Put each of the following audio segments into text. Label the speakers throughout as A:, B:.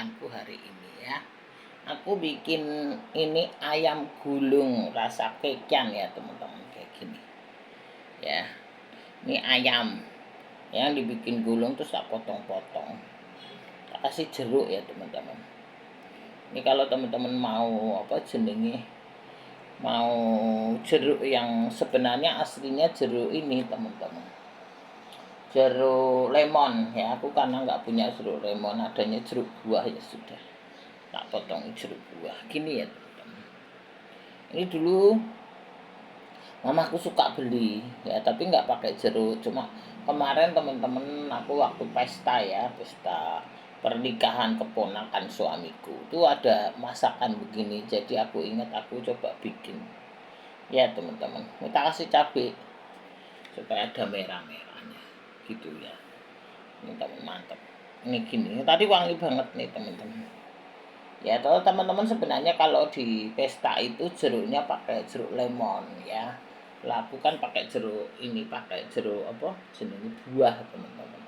A: masakanku hari ini ya. Aku bikin ini ayam gulung rasa kekian ya teman-teman, kayak gini. Ya, ini ayam yang dibikin gulung terus tak potong-potong. Tak kasih jeruk ya teman-teman. Ini kalau teman-teman mau mau jeruk yang sebenarnya aslinya jeruk ini teman-teman, jeruk lemon ya. Aku karena nggak punya jeruk lemon, adanya jeruk buah ya sudah tak potong jeruk buah gini ya teman-teman. Ini dulu mamaku suka beli ya, tapi nggak pakai jeruk. Cuma kemarin teman-teman aku waktu pesta pernikahan keponakan suamiku itu ada masakan begini, jadi aku ingat aku coba bikin ya teman-teman. Kita kasih cabai supaya ada merah-merahnya gitu ya teman-teman, mantap. Ini gini tadi wangi banget nih teman-teman ya. Kalau teman-teman sebenarnya kalau di pesta itu jeruknya pakai jeruk lemon ya. Lah aku kan pakai jeruk jenis buah teman-teman.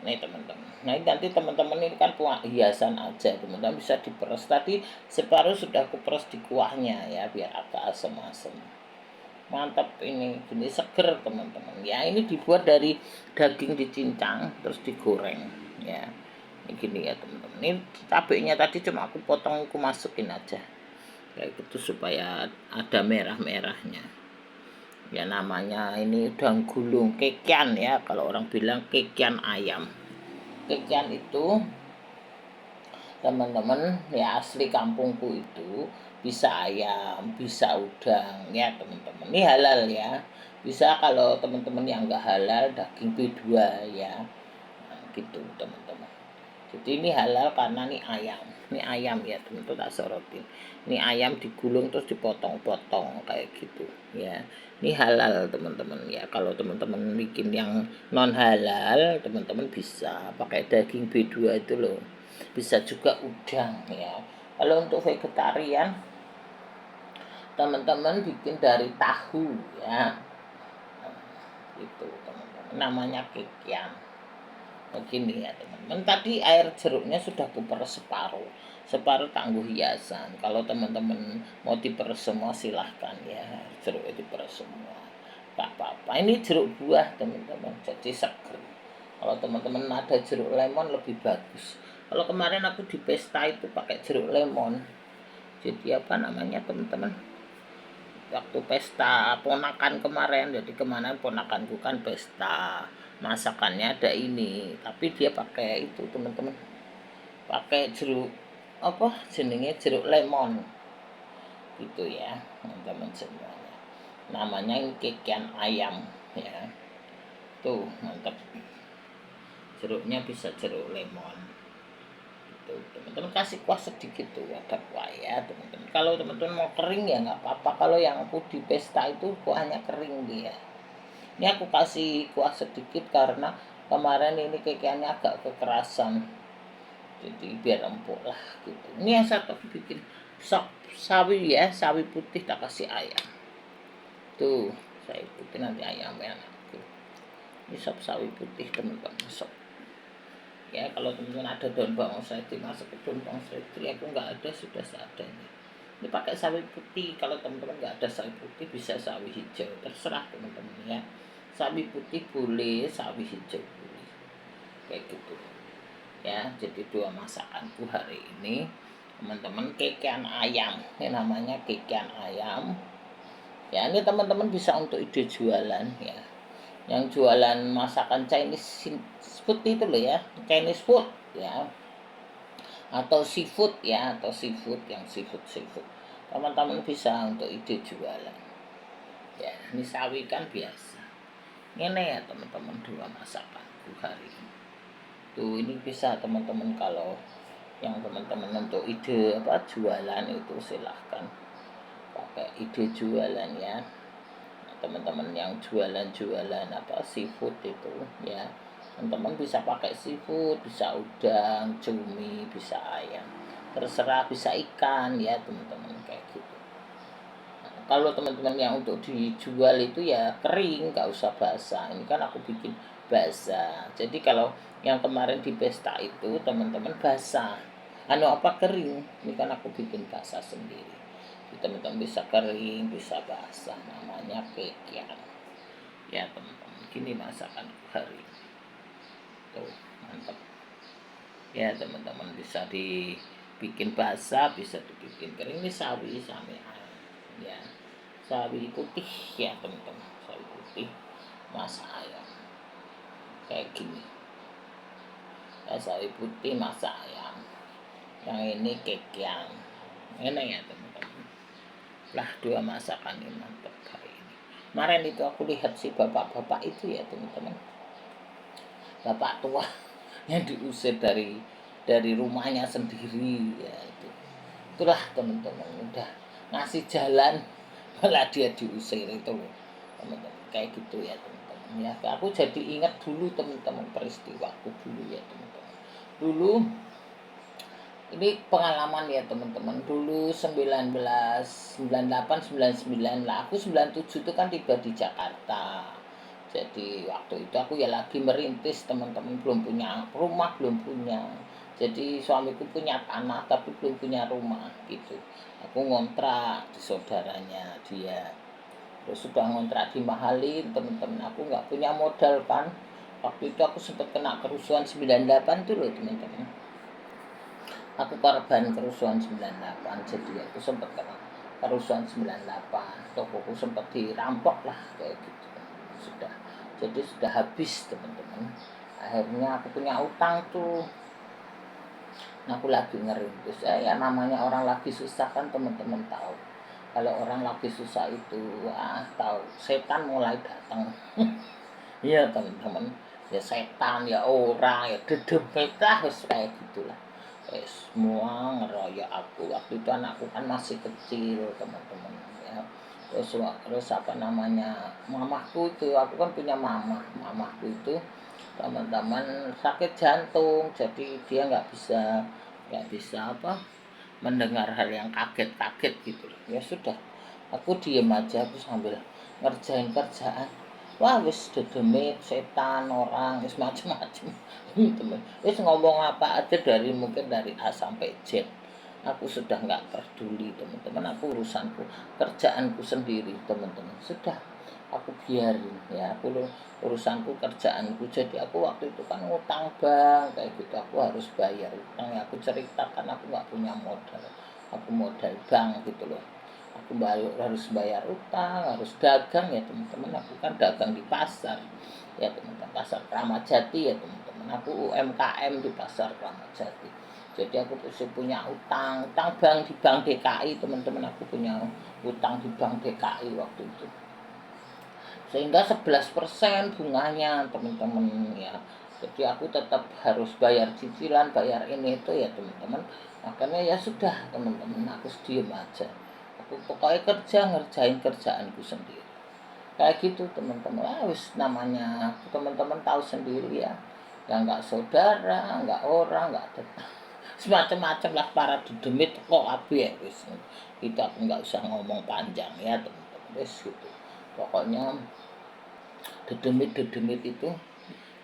A: Nih teman-teman, nah ini nanti teman-teman ini kan hiasan aja, teman-teman bisa diperes. Tadi separuh sudah aku peres di kuahnya ya, biar agak asem-asem. Mantap, ini gini seger teman-teman ya. Ini dibuat dari daging dicincang terus digoreng ya. Ini gini ya teman-teman. Ini cabenya tadi cuma aku potong, aku masukin aja kayak gitu supaya ada merah-merahnya ya. Namanya ini udang gulung kekian ya, kalau orang bilang kekian ayam. Kekian itu teman-teman ya, asli kampungku itu bisa ayam, bisa udang ya teman-teman. Ini halal ya. Bisa kalau teman-teman yang enggak halal daging B2 ya. Nah, gitu teman-teman. Jadi ini halal karena ini ayam. Ini ayam ya teman-teman, tak sorotin. Ini ayam digulung terus dipotong-potong kayak gitu ya. Ini halal teman-teman ya. Kalau teman-teman bikin yang non halal, teman-teman bisa pakai daging B2 itu loh. Bisa juga udang ya. Kalau untuk vegetarian, teman-teman bikin dari tahu ya. Itu teman-teman, namanya kekian. Begini ya teman-teman, tadi air jeruknya sudah kuperes separuh tangguh hiasan. Kalau teman-teman mau diperes semua silahkan ya, jeruknya diperes semua, tak apa-apa. Ini jeruk buah teman-teman, jadi seger. Kalau teman-teman ada jeruk lemon lebih bagus. Kalau kemarin aku di pesta itu pakai jeruk lemon, jadi teman-teman, waktu pesta ponakan kemarin. Jadi kemarin ponakanku kan pesta, masakannya ada ini, tapi dia pakai itu teman-teman, pakai jeruk jeruk lemon gitu ya teman-teman semuanya. Namanya ini kekian ayam ya. Tuh mantap, jeruknya bisa jeruk lemon. Teman-teman kasih kuah sedikit tuh, ada kuah ya teman-teman. Kalau teman-teman mau kering ya nggak apa-apa. Kalau yang aku di pesta itu kuahnya kering dia. Ini aku kasih kuah sedikit karena kemarin ini kekiannya agak kekerasan, jadi biar empuk lah gitu. Ini yang satu aku bikin sop sawi ya, sawi putih tak kasih ayam. Tuh sawi putih nanti ayamnya tuh. Ini sop sawi putih teman-teman, sop ya. Kalau teman-teman ada daun bawang seledri, masuk ke daun bawang seledri. Aku nggak ada, sudah seadanya. Ini pakai sawi putih. Kalau teman-teman nggak ada sawi putih bisa sawi hijau, terserah teman-teman ya. Sawi putih boleh, sawi hijau boleh, kayak gitu ya. Jadi dua masakanku hari ini teman-teman, kekian ayam. Ini namanya kekian ayam ya. Ini teman-teman bisa untuk ide jualan ya, yang jualan masakan Chinese food itu loh ya, Chinese food ya, atau seafood ya, atau seafood yang seafood teman-teman bisa untuk ide jualan ya. Ini sawi kan biasa ini ya teman-teman, dua masakanku hari ini tuh. Ini bisa teman-teman, kalau yang teman-teman untuk ide jualan itu silahkan pakai ide jualan ya. Teman-teman yang jualan seafood itu ya, teman-teman bisa pakai seafood, bisa udang, cumi, bisa ayam, terserah, bisa ikan ya teman-teman, kayak gitu. Nah, kalau teman-teman yang untuk dijual itu ya kering, nggak usah basah. Ini kan aku bikin basah, jadi kalau yang kemarin di pesta itu teman-teman basah kering. Ini kan aku bikin basah sendiri. Teman-teman bisa kering, bisa basah, namanya kekian. Ya teman-teman, gini masakan hari ini. Tuh, mantap. Ya teman-teman, bisa dibikin basah, bisa dibikin kering. Ini sawi samian. Ya, sawi putih ya teman-teman, sawi putih masak ayam kayak gini. Ya, sawi putih masak ayam. Yang ini kekian. Enak ya teman-teman. Lah, dua masakan ini mantap hari ini. Kemarin itu aku lihat si bapak-bapak itu ya teman-teman, bapak tua yang diusir dari rumahnya sendiri ya itulah teman-teman, udah ngasih jalan malah dia diusir itu loh teman-teman, kayak gitu ya teman-teman ya. Aku jadi ingat dulu teman-teman, peristiwaku dulu ya teman-teman. Dulu ini pengalaman ya teman-teman, dulu 1998 99 lah, aku 97 itu kan tiba di Jakarta. Jadi waktu itu aku ya lagi merintis teman-teman, belum punya rumah, belum punya. Jadi suamiku punya tanah tapi belum punya rumah gitu. Aku ngontrak di saudaranya dia. Terus sudah ngontrak dimahalin teman-teman, aku nggak punya modal kan. Waktu itu aku sempat kena kerusuhan 98 tuh loh teman-teman. Aku korban kerusuhan 98, jadi aku sempat kena kerusuhan 98. Tokoku sempat dirampok lah kayak gitu. Sudah, jadi sudah habis teman-teman. Akhirnya aku punya utang tuh. Nah, aku lagi ngerintis. Ya namanya orang lagi susah kan teman-teman tahu. Kalau orang lagi susah itu, tahu setan mulai datang. Iya teman-teman. Ya setan, ya orang, ya dedemit lah, kayak gitulah. Semua ngeroyok aku. Waktu itu anakku kan masih kecil teman-teman ya. Terus apa namanya, mamahku itu, aku kan punya mamahku itu teman-teman sakit jantung, jadi dia nggak bisa mendengar hal yang kaget-kaget gitu. Ya sudah, aku diem aja, aku sambil ngerjain kerjaan. Wah, wis dedemit, setan, orang, wis macem-macem. Temen, wis ngomong apa aja mungkin dari A sampai Z. Aku sudah nggak peduli teman-teman, aku urusanku, kerjaanku sendiri teman-teman. Sudah, aku biarin ya, urusanku, kerjaanku. Jadi aku waktu itu kan ngutang bank kayak gitu, aku harus bayar utang. Aku ceritakan aku nggak punya modal, aku modal bank gitu loh. Aku harus bayar utang, harus dagang ya teman-teman. Aku kan dagang di pasar ya teman-teman, pasar Kramat Jati ya teman-teman. Aku UMKM di pasar Kramat Jati. Jadi aku punya utang bank di Bank DKI teman-teman. Aku punya utang di Bank DKI waktu itu, sehingga 11% bunganya teman-teman ya. Jadi aku tetap harus bayar cicilan, bayar ini itu ya teman-teman. Makanya ya sudah teman-teman, aku diem aja. Aku pokoknya kerja, ngerjain kerjaanku sendiri. Kayak gitu teman-teman. Wis namanya teman-teman tahu sendiri ya. Yang nggak saudara, nggak orang, nggak tetangga. Semacam-macam lah para dedemit kok ya wis. Kita aku nggak usah ngomong panjang ya teman-teman. Wis gitu. Pokoknya dedemit itu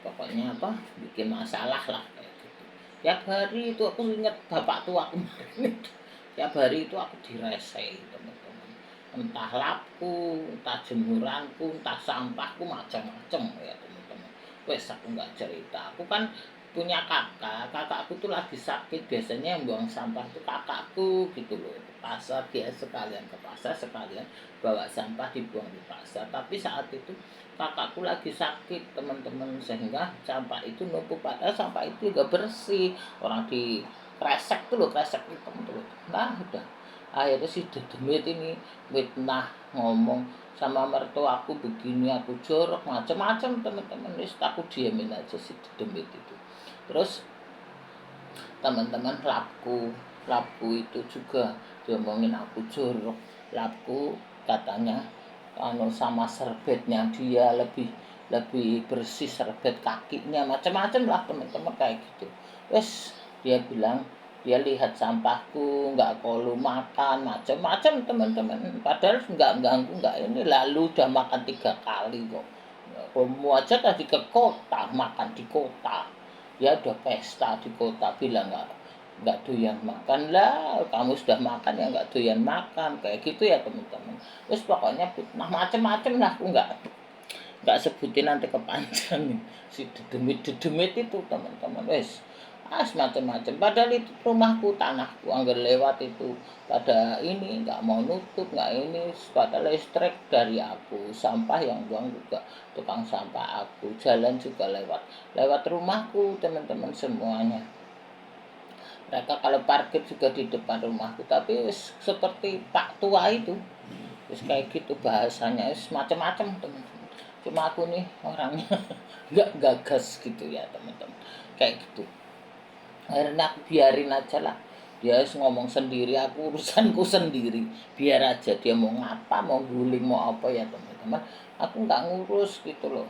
A: pokoknya bikin masalah lah kayak gitu. Tiap hari itu aku ingat bapak tua kemarin itu. Tiap hari itu aku direse teman-teman. Entah lapku, entah jemuranku, entah sampahku, macam-macam ya teman-teman. Wes aku nggak cerita. Aku kan punya kakakku tuh lagi sakit, biasanya yang buang sampah tuh kakakku gitu loh. Ke pasar, dia sekalian ke pasar, sekalian bawa sampah dibuang di pasar. Tapi saat itu kakakku lagi sakit teman-teman, sehingga sampah itu numpuk, padahal sampah itu juga bersih, orang di kresek tuh loh, kresek hitam tuh loh. Nah udah, akhirnya si dedemit ini fitnah, ngomong sama mertua aku begini, aku jorok, macam-macam teman-teman. Wis aku diamin aja si dedemit itu. Terus teman-teman, lapku itu juga diomongin aku jorok. Lapku katanya sama serbetnya dia lebih lebih bersih, serbet kakinya, macam-macam lah teman-teman kayak gitu. Terus dia bilang dia lihat sampahku, nggak kolu makan, macam-macam teman-teman. Padahal nggak ganggu, nggak ini, lalu udah makan 3 kali kok. Kamu aja tadi ke kota, makan di kota. Dia udah pesta di kota, bilang nggak doyan makan lah, kamu sudah makan ya nggak doyan makan, kayak gitu ya teman-teman. Terus pokoknya fitnah macem-macem lah, aku nggak sebutin nanti kepanjang nih. Si dedemit itu teman-teman, wes macam-macam. Padahal itu rumahku, tanahku, anggar lewat itu pada ini nggak mau nutup, nggak ini, pada listrik dari aku, sampah yang buang juga tukang sampah aku, jalan juga lewat rumahku teman-teman semuanya. Mereka kalau parkir juga di depan rumahku, tapi seperti Pak Tua itu, kayak gitu bahasanya, macam-macam teman-teman. Cuma aku nih orangnya nggak gagas gitu ya teman-teman, kayak gitu. Akhirnya aku biarin aja lah, dia harus ngomong sendiri, aku urusanku sendiri, biar aja dia mau ngapa, mau guling, mau apa ya teman-teman, aku nggak ngurus gitu loh.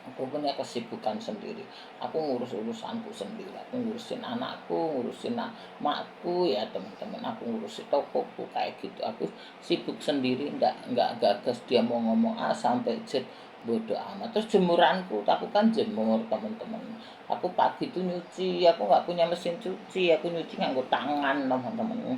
A: Aku punya kesibukan sendiri, aku ngurus urusanku sendiri, aku ngurusin anakku, ngurusin makku ya teman-teman, aku ngurusin tokoku kayak gitu. Aku sibuk sendiri, nggak gagas dia mau ngomong A sampai Z, bodoh amat. Terus jemuranku, aku kan jemur teman-teman, aku pagi tuh nyuci, aku nggak punya mesin cuci, aku nyuci nganggo tangan teman-teman.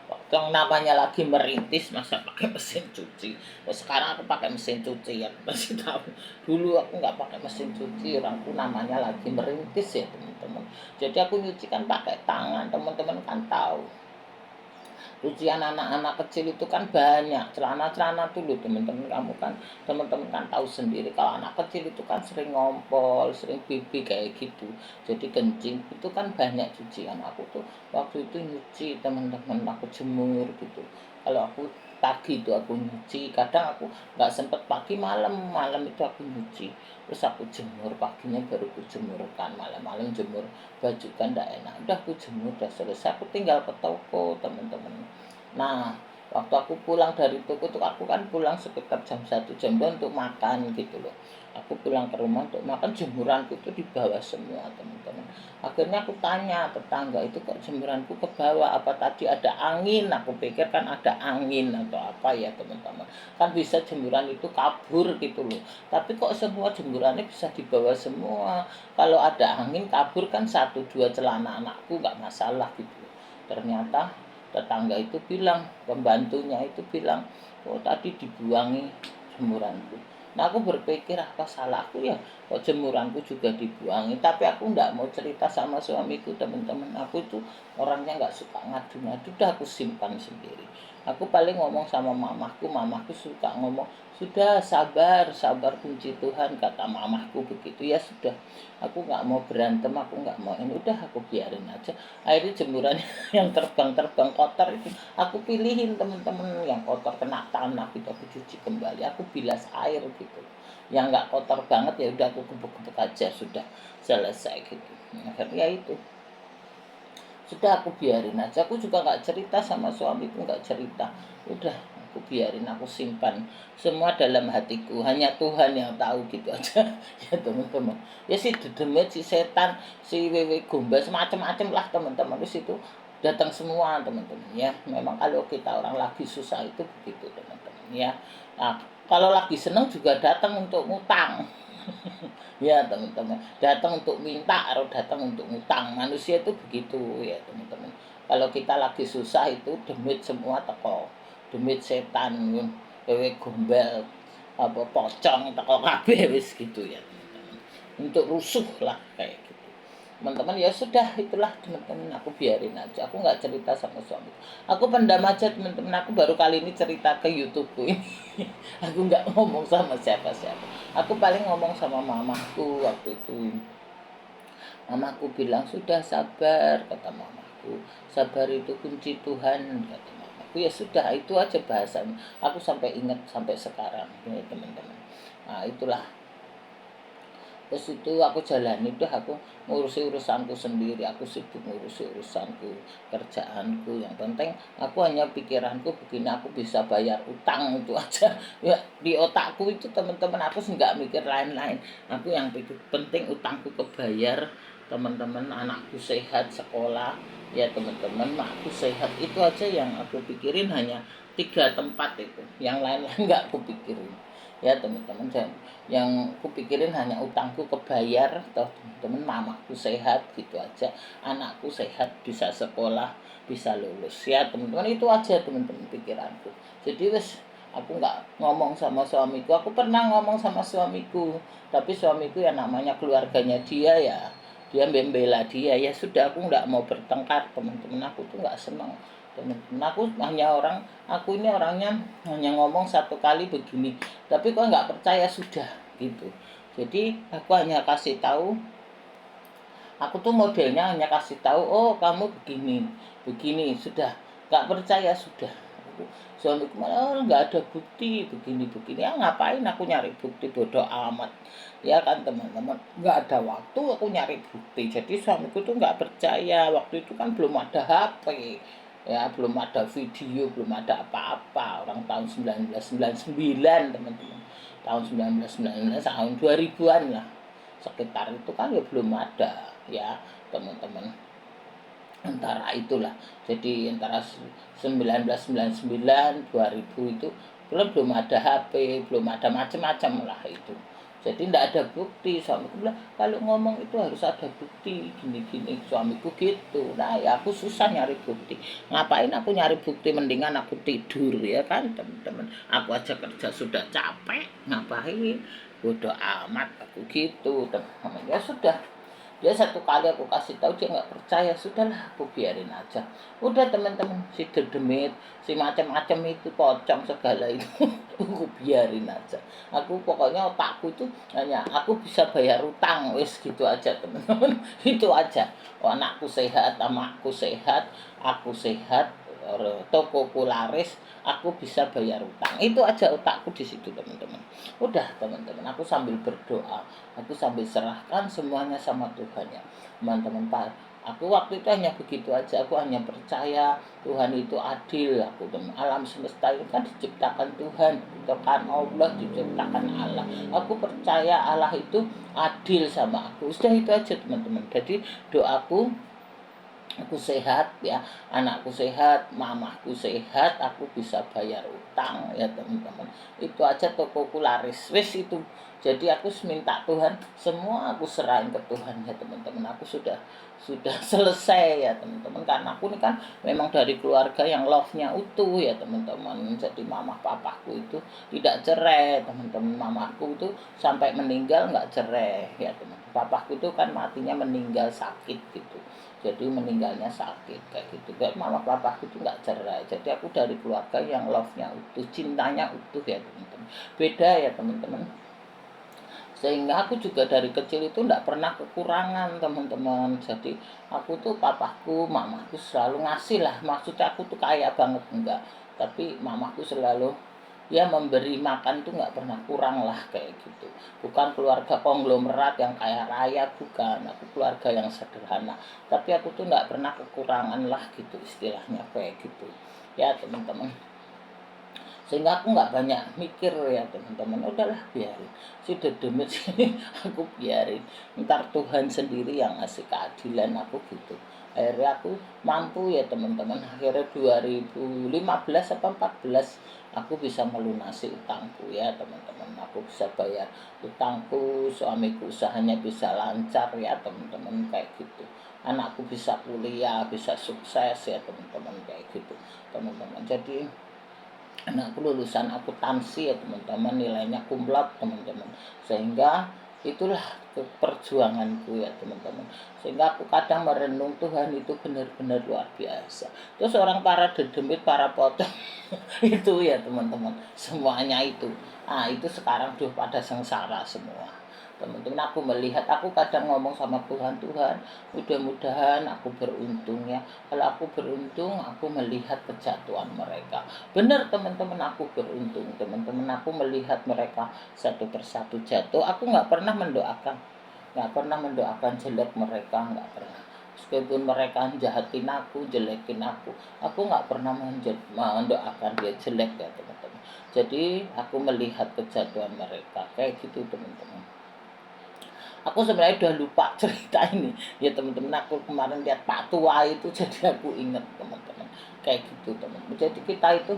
A: Waktu yang namanya lagi merintis masa pakai mesin cuci. Nah, sekarang aku pakai mesin cuci ya, masih tahu. Dulu aku nggak pakai mesin cuci, orangku namanya lagi merintis ya teman-teman. Jadi aku nyuci kan pakai tangan, teman-teman kan tahu. Cucian anak-anak kecil itu kan banyak, celana-celana dulu teman-teman, kamu kan teman-teman kan tahu sendiri kalau anak kecil itu kan sering ngompol, sering pipi kayak gitu. Jadi kencing itu kan banyak cucian. Aku tuh waktu itu nyuci teman-teman, aku jemur gitu. Kalau aku pagi itu aku nyuci, kadang aku nggak sempet pagi, malam itu aku nyuci. Terus aku jemur paginya, baru aku jemurkan malam-malam, jemur baju kan ndak enak, udah aku jemur, udah selesai, aku tinggal ke toko teman-teman. Nah, waktu aku pulang dari toko tuh, aku kan pulang sekitar jam 1 jam 2 untuk makan gitu loh. Aku pulang ke rumah untuk makan, jemuranku itu di bawah semua teman-teman. Akhirnya aku tanya tetangga itu, kok jemuranku ke bawah, apa tadi ada angin? Aku pikir kan ada angin atau apa ya teman-teman. Kan bisa jemuran itu kabur gitu loh. Tapi kok semua jemurannya bisa di bawah semua. Kalau ada angin kabur kan 1 2 celana anakku nggak masalah gitu. Ternyata tetangga itu bilang, pembantunya itu bilang, oh tadi dibuangi jemuranku. Nah aku berpikir, apa salahku ya kok jemuranku juga dibuangi. Tapi aku nggak mau cerita sama suamiku teman-teman. Aku itu orangnya nggak suka ngadu-ngadu, udah aku simpan sendiri. Aku paling ngomong sama mamaku suka ngomong, sudah sabar, sabar kunci Tuhan, kata mamaku begitu. Ya sudah, aku nggak mau berantem, aku nggak mau ini, udah aku biarin aja. Akhirnya jemuran yang terbang-terbang kotor itu aku pilihin teman-teman, yang kotor kena tanah gitu aku cuci kembali, aku bilas air gitu. Yang nggak kotor banget ya udah aku gebuk-gebuk aja, sudah selesai gitu. Akhirnya itu sudah aku biarin aja, aku juga nggak cerita sama suamiku, nggak cerita, udah aku biarin, aku simpan semua dalam hatiku, hanya Tuhan yang tahu gitu aja. Ya teman-teman, ya si dedemet, si setan, si wewe gombal, macam-macam lah teman-teman, di situ datang semua teman-teman ya. Memang kalau kita orang lagi susah itu begitu teman-teman ya. Nah, kalau lagi senang juga datang untuk ngutang. Ya teman-teman, datang untuk minta atau datang untuk ngutang, manusia itu begitu ya teman-teman. Kalau kita lagi susah itu demit semua teko, demit setan, wewe gombel, apa pocong teko kabeh wis gitu ya teman-teman, untuk rusuh lah kayak gitu teman-teman. Ya sudah, itulah teman-teman, aku biarin aja, aku nggak cerita sama suami, aku pendam aja teman-teman. Aku baru kali ini cerita ke YouTubeku ini. Aku nggak ngomong sama siapa-siapa, aku paling ngomong sama mamaku waktu itu. Mamaku bilang, sudah sabar, kata mamaku, sabar itu kunci Tuhan, kata mamaku. Ya sudah, itu aja bahasan, aku sampai ingat sampai sekarang ya teman-teman. Nah itulah, terus itu aku jalani, udah aku ngurusi urusanku sendiri, aku sibuk ngurusi urusanku, kerjaanku. Yang penting aku hanya pikiranku begini, aku bisa bayar utang, itu aja. Ya di otakku itu teman-teman, aku nggak mikir lain-lain. Aku yang pikir penting utangku kebayar teman-teman, anakku sehat sekolah ya teman-teman, makku sehat, itu aja yang aku pikirin. Hanya 3 tempat itu, yang lain-lain nggak aku pikirin. ya teman-teman. Yang kupikirin hanya utangku kebayar, toh teman-teman, mamaku sehat gitu aja, anakku sehat, bisa sekolah, bisa lulus, ya teman-teman. Itu aja teman-teman pikiranku. Jadi wes, aku nggak ngomong sama suamiku. Aku pernah ngomong sama suamiku, tapi suamiku ya namanya keluarganya dia, ya dia membela dia, ya sudah, aku nggak mau bertengkar teman-teman. Aku tuh nggak senang teman-teman. Aku ini orangnya hanya ngomong satu kali begini, tapi kok nggak percaya sudah gitu. Jadi aku hanya kasih tahu, aku tuh modelnya hanya kasih tahu, oh kamu begini begini, sudah. Nggak percaya sudah. Suamiku malah, oh, nggak ada bukti begini begini, ya ngapain aku nyari bukti, bodoh amat, ya kan teman-teman. Nggak ada waktu aku nyari bukti. Jadi suamiku tuh nggak percaya. Waktu itu kan belum ada HP, ya belum ada video, belum ada apa-apa. Orang tahun 1999 teman-teman, tahun 1999, tahun 2000-an lah, sekitar itu kan ya belum ada, ya teman-teman. Antara itulah, jadi antara 1999 2000 itu belum ada HP, belum ada macam-macam lah itu. Jadi tidak ada bukti. Suamiku bilang kalau ngomong itu harus ada bukti, gini-gini, suamiku gitu. Nah ya aku susah nyari bukti. Ngapain aku nyari bukti, mendingan aku tidur, ya kan teman-teman. Aku aja kerja sudah capek, ngapain, bodoh amat aku gitu teman-teman. Ya sudah, dia satu kali aku kasih tahu dia nggak percaya, sudahlah aku biarin aja. Udah teman-teman, si dedemit, si macam-macam itu, pocong segala itu aku biarin aja. Aku pokoknya otakku itu hanya aku bisa bayar utang, wis gitu aja teman-teman. Itu aja. Oh, anakku sehat, anakku sehat, aku sehat, tokoku laris, aku bisa bayar utang. Itu aja otakku di situ teman-teman. Udah teman-teman, aku sambil berdoa, aku sambil serahkan semuanya sama Tuhan, ya teman-teman. Aku waktu itu hanya begitu aja. Aku hanya percaya Tuhan itu adil. Aku alam semesta itu kan diciptakan Tuhan, diciptakan Allah, diciptakan Allah. Aku percaya Allah itu adil sama aku. Sudah itu aja teman-teman. Jadi doaku, aku sehat, ya anakku sehat, mamaku sehat, aku bisa bayar utang, ya teman-teman. Itu aja, tokoku laris, wis itu. Jadi aku minta Tuhan, semua aku serahin ke Tuhan, ya teman-teman. Aku sudah selesai, ya teman-teman. Karena aku ini kan memang dari keluarga yang love-nya utuh, ya teman-teman. Jadi mama papaku itu tidak cerai, teman-teman. Mamaku itu sampai meninggal nggak cerai, ya teman. Papaku itu kan matinya meninggal sakit gitu. Jadi meninggalnya sakit kayak gitu. Kayak mama papaku itu nggak cerai. Jadi aku dari keluarga yang love-nya utuh, cintanya utuh, ya teman-teman. Beda ya teman-teman. Sehingga aku juga dari kecil itu nggak pernah kekurangan teman-teman. Jadi aku tuh, papaku, mamaku selalu ngasih lah. Maksudnya aku tuh kaya banget enggak, tapi mamaku selalu, ya memberi makan tuh nggak pernah kurang lah kayak gitu. Bukan keluarga konglomerat yang kaya raya, bukan. Aku keluarga yang sederhana, tapi aku tuh nggak pernah kekurangan lah gitu, istilahnya kayak gitu, ya teman-teman. Sehingga aku nggak banyak mikir, ya teman-teman. Udahlah biarin, sudah demit sini aku biarin, ntar Tuhan sendiri yang ngasih keadilan, aku gitu. Akhirnya aku mampu, ya teman-teman. Akhirnya 2015 apa 14 aku bisa melunasi utangku, ya teman-teman. Aku bisa bayar utangku, suamiku usahanya bisa lancar, ya teman-teman, kayak gitu. Anakku bisa kuliah, bisa sukses, ya teman-teman, kayak gitu teman-teman. Jadi anakku lulusan akuntansi, ya teman-teman, nilainya kumlot teman-teman. Sehingga itulah perjuanganku, ya teman-teman. Sehingga aku kadang merenung, Tuhan itu benar-benar luar biasa. Terus orang para dedemit, para pocong itu, ya teman-teman, semuanya itu, itu sekarang udah pada sengsara semua teman-teman. Aku melihat, aku kadang ngomong sama Tuhan, Tuhan mudah-mudahan aku beruntung, ya. Kalau aku beruntung, aku melihat kejatuhan mereka. Benar teman-teman, aku beruntung teman-teman. Aku melihat mereka satu persatu jatuh. Aku nggak pernah mendoakan jelek mereka, nggak pernah. Meskipun mereka jahatin aku, jelekin aku nggak pernah mendoakan dia jelek, ya teman-teman. Jadi aku melihat kejatuhan mereka kayak gitu teman-teman. Aku sebenarnya udah lupa cerita ini, ya teman-teman. Aku kemarin lihat Pak Tua itu jadi aku ingat teman-teman, kayak gitu teman-teman. Jadi kita itu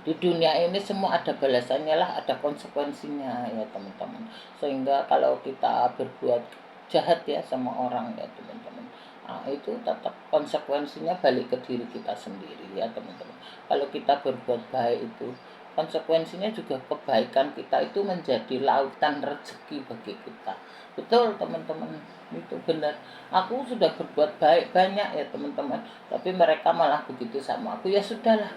A: Di dunia ini semua ada balasannya lah, ada konsekuensinya ya teman-teman. Sehingga kalau kita berbuat jahat ya sama orang ya teman-teman, nah, itu tetap konsekuensinya balik ke diri kita sendiri ya teman-teman. Kalau kita berbuat baik itu konsekuensinya juga kebaikan kita itu menjadi lautan rezeki bagi kita. Betul teman-teman, itu benar. Aku sudah berbuat baik banyak ya teman-teman, tapi mereka malah begitu sama aku. Ya sudahlah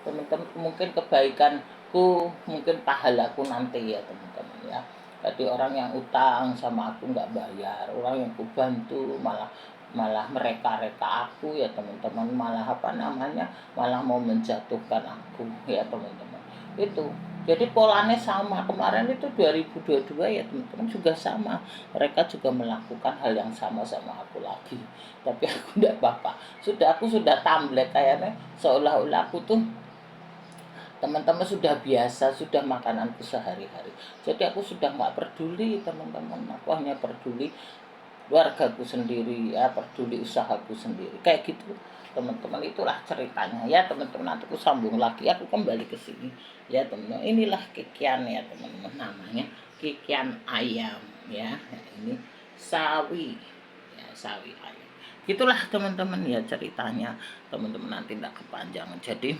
A: teman-teman, mungkin kebaikanku, mungkin pahalaku nanti ya teman-teman ya. Jadi orang yang utang sama aku nggak bayar, orang yang kubantu malah malah mereka-reka aku ya teman-teman, malah apa namanya, malah mau menjatuhkan aku ya teman-teman. Itu jadi polanya sama, kemarin itu 2022 ya teman-teman juga sama, mereka juga melakukan hal yang sama sama aku lagi, tapi aku tidak apa-apa, aku sudah tamblek kayaknya, seolah-olah aku tuh teman-teman sudah biasa, sudah makananku sehari-hari. Jadi aku sudah nggak peduli teman-teman, aku hanya peduli keluargaku sendiri ya, peduli usahaku sendiri kayak gitu teman-teman. Itulah ceritanya ya teman-teman, nanti aku sambung lagi, aku kembali ke sini ya teman-teman. Inilah kikian ya teman-teman, namanya kikian ayam ya, ini sawi ya, sawi ayam. Itulah teman-teman ya ceritanya teman-teman, nanti tidak kepanjangan. Jadi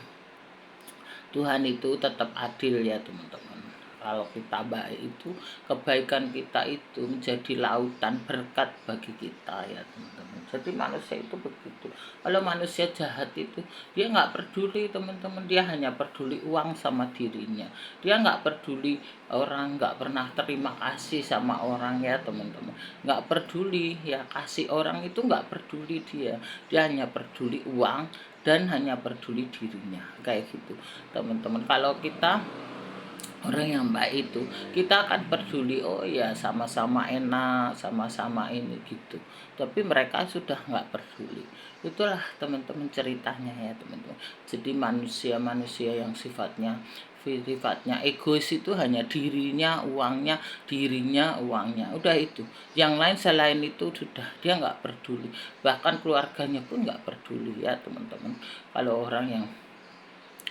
A: Tuhan itu tetap adil ya teman-teman. Kalau kita baik itu, kebaikan kita itu menjadi lautan berkat bagi kita ya teman-teman. Jadi manusia itu begitu. Kalau manusia jahat itu, dia nggak peduli teman-teman, dia hanya peduli uang sama dirinya. Dia nggak peduli orang, nggak pernah terima kasih sama orang ya teman-teman. Nggak peduli ya, kasih orang itu nggak peduli dia. Dia hanya peduli uang dan hanya peduli dirinya kayak gitu teman-teman. Kalau kita orang yang baik itu, kita akan peduli, oh ya sama-sama enak, sama-sama ini gitu, tapi mereka sudah nggak peduli. Itulah teman-teman ceritanya ya teman-teman. Jadi manusia-manusia yang sifatnya egois itu hanya dirinya uangnya udah itu, yang lain selain itu sudah dia nggak peduli, bahkan keluarganya pun nggak peduli ya teman-teman. Kalau orang yang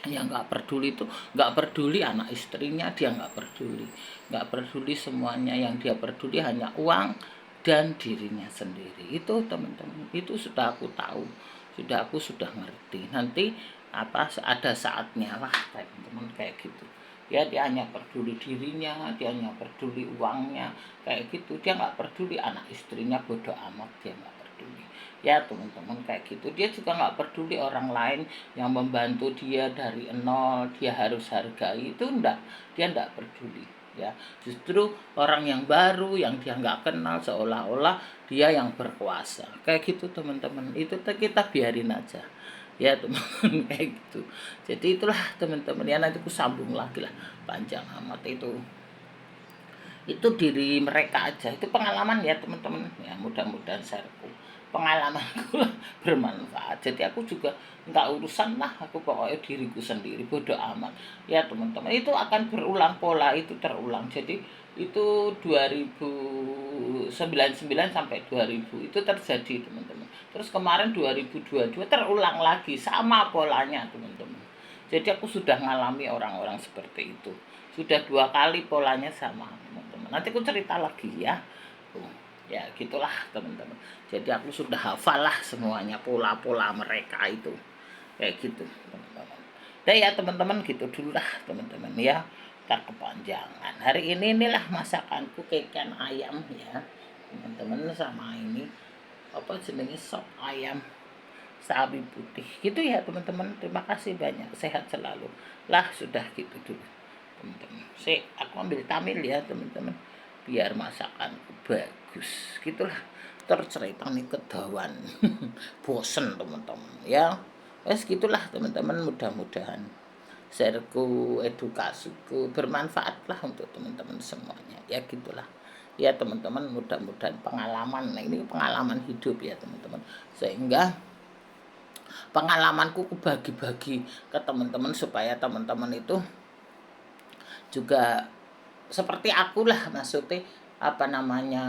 A: nggak peduli itu, nggak peduli anak istrinya, dia nggak peduli semuanya, yang dia peduli hanya uang dan dirinya sendiri. Itu teman-teman, itu sudah aku tahu, aku sudah ngerti. Nanti apa ada saatnya lah teman-teman kayak gitu ya. Dia hanya peduli dirinya, dia hanya peduli uangnya kayak gitu, dia nggak peduli anak istrinya, bodoh amat, dia nggak peduli ya teman-teman kayak gitu. Dia juga nggak peduli orang lain yang membantu dia dari nol, dia harus hargai, itu enggak, dia enggak peduli ya. Justru orang yang baru yang dia nggak kenal seolah-olah dia yang berkuasa kayak gitu teman-teman. Itu kita biarin aja ya teman-teman kayak gitu. Jadi itulah teman-teman ya, nanti aku sambung lagi lah, panjang amat itu diri mereka aja, itu pengalaman ya teman-teman ya. Mudah-mudahan shareku, pengalamanku bermanfaat. Jadi aku juga nggak urusan lah, aku pokoknya diriku sendiri, bodoh amat ya teman-teman. Itu akan berulang, pola itu terulang. Jadi itu 2099 sampai 2000 itu terjadi teman-teman. Terus kemarin 2022 terulang lagi sama polanya teman-teman. Jadi aku sudah ngalami orang-orang seperti itu, sudah 2 kali polanya sama teman-teman. Nanti aku cerita lagi ya. Ya gitulah teman-teman. Jadi aku sudah hafal lah semuanya, pola-pola mereka itu kayak gitu teman-teman. Dan ya teman-teman, gitu dulu lah teman-teman ya, tak kepanjangan. Hari inilah masakanku ikan ayam ya teman-teman, sama ini apa jenenge, sop ayam sawi putih gitu ya teman-teman. Terima kasih banyak, sehat selalu lah, sudah gitu dulu teman-teman. Aku ambil tamil ya teman-teman, biar masakanku bagus gitulah. Tercerita nih kedawan bosen teman-teman ya. Wes gitulah teman-teman, mudah-mudahan shareku, edukasiku bermanfaat lah untuk teman-teman semuanya ya. Gitulah ya teman-teman, mudah-mudahan pengalaman, nah ini pengalaman hidup ya teman-teman, sehingga pengalamanku bagi-bagi ke teman-teman supaya teman-teman itu juga seperti aku lah, maksudnya apa namanya,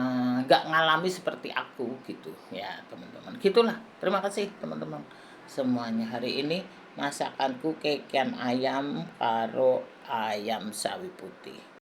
A: nggak ngalami seperti aku gitu ya teman-teman. Gitulah, terima kasih teman-teman semuanya. Hari ini masakanku kekian ayam karo ayam sawi putih.